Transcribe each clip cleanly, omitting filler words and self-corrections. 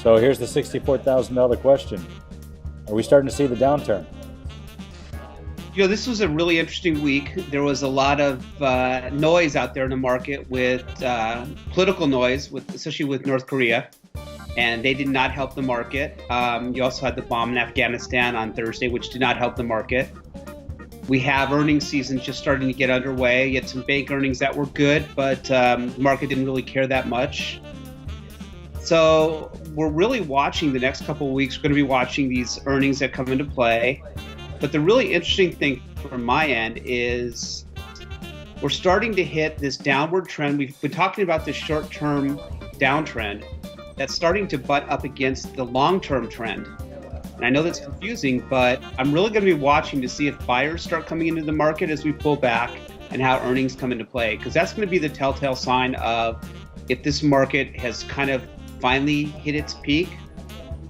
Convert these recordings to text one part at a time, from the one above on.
So here's the $64,000 question. Are we starting to see the downturn? This was a really interesting week. There was a lot of noise out there in the market with political noise, especially with North Korea, and they did not help the market. You also had the bomb in Afghanistan on Thursday, which did not help the market. We have earnings season just starting to get underway. You had some bank earnings that were good, but the market didn't really care that much. So we're really watching the next couple of weeks. We're going to be watching these earnings that come into play. But the really interesting thing from my end is we're starting to hit this downward trend. We've been talking about this short-term downtrend that's starting to butt up against the long-term trend. And I know that's confusing, but I'm really going to be watching to see if buyers start coming into the market as we pull back and how earnings come into play, because that's going to be the telltale sign of if this market has kind of finally hit its peak,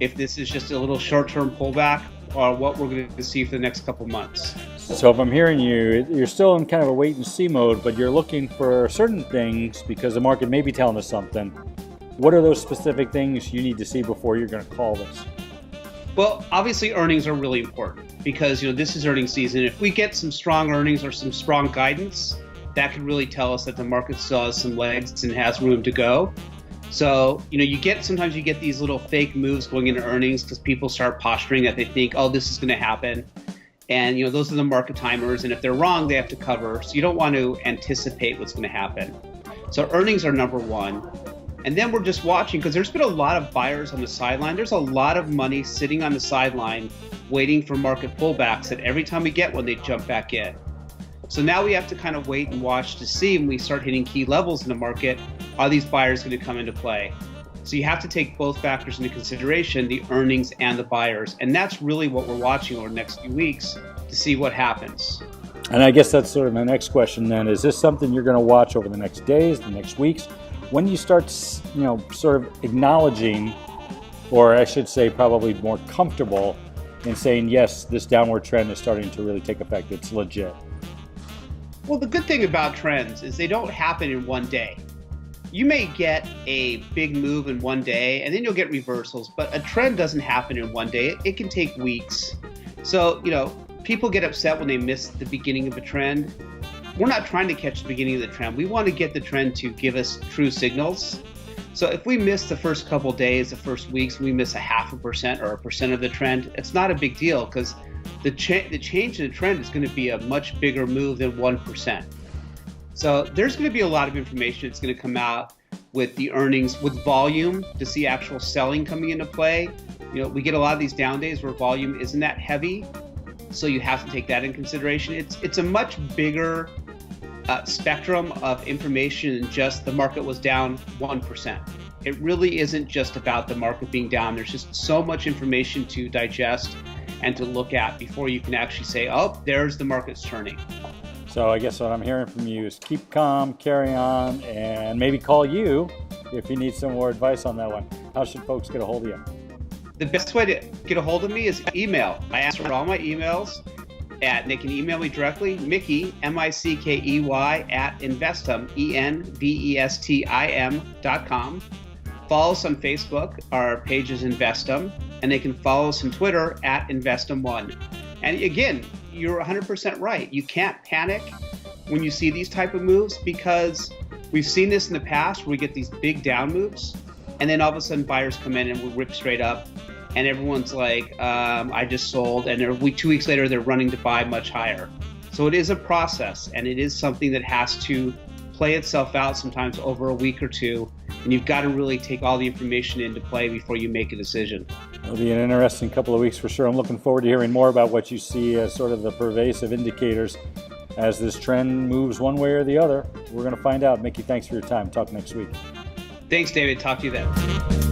if this is just a little short-term pullback, or what we're going to see for the next couple months. So if I'm hearing you, you're still in kind of a wait-and-see mode, but you're looking for certain things because the market may be telling us something. What are those specific things you need to see before you're going to call this? Well, obviously earnings are really important because this is earnings season. If we get some strong earnings or some strong guidance, that could really tell us that the market still has some legs and has room to go. So, sometimes you get these little fake moves going into earnings because people start posturing that they think, oh, this is going to happen. And, those are the market timers. And if they're wrong, they have to cover. So you don't want to anticipate what's going to happen. So earnings are number one. And then we're just watching because there's been a lot of buyers on the sideline. There's a lot of money sitting on the sideline waiting for market pullbacks that every time we get one, they jump back in. So now we have to kind of wait and watch to see when we start hitting key levels in the market, are these buyers going to come into play? So you have to take both factors into consideration, the earnings and the buyers. And that's really what we're watching over the next few weeks to see what happens. And I guess that's sort of my next question then. Is this something you're going to watch over the next days, the next weeks? When you start, sort of acknowledging, or I should say probably more comfortable in saying, yes, this downward trend is starting to really take effect. It's legit. Well, the good thing about trends is they don't happen in one day. You may get a big move in one day and then you'll get reversals, but a trend doesn't happen in one day. It can take weeks. So, people get upset when they miss the beginning of a trend. We're not trying to catch the beginning of the trend. We want to get the trend to give us true signals. So if we miss the first couple days, the first weeks, we miss 0.5% or 1% of the trend, it's not a big deal because the change in the trend is going to be a much bigger move than 1%. So there's going to be a lot of information that's going to come out with the earnings, with volume to see actual selling coming into play. We get a lot of these down days where volume isn't that heavy, so you have to take that in consideration. It's a much bigger spectrum of information than just the market was down 1%. It really isn't just about the market being down. There's just so much information to digest and to look at before you can actually say, oh, there's the market's turning. So I guess what I'm hearing from you is keep calm, carry on, and maybe call you if you need some more advice on that one. How should folks get a hold of you? The best way to get a hold of me is email. I answer all my emails, and they can email me directly, Mickey, Mickey, at Envestim, Envestim.com. Follow us on Facebook. Our page is Envestim, and they can follow us on Twitter at Envestim1. And again, you're 100% right. You can't panic when you see these type of moves because we've seen this in the past where we get these big down moves, and then all of a sudden buyers come in and we rip straight up, and everyone's like, I just sold, and 2 weeks later they're running to buy much higher. So it is a process, and it is something that has to play itself out sometimes over a week or two, and you've got to really take all the information into play before you make a decision. It'll be an interesting couple of weeks for sure. I'm looking forward to hearing more about what you see as sort of the pervasive indicators as this trend moves one way or the other. We're going to find out. Mickey, thanks for your time. Talk next week. Thanks, David. Talk to you then.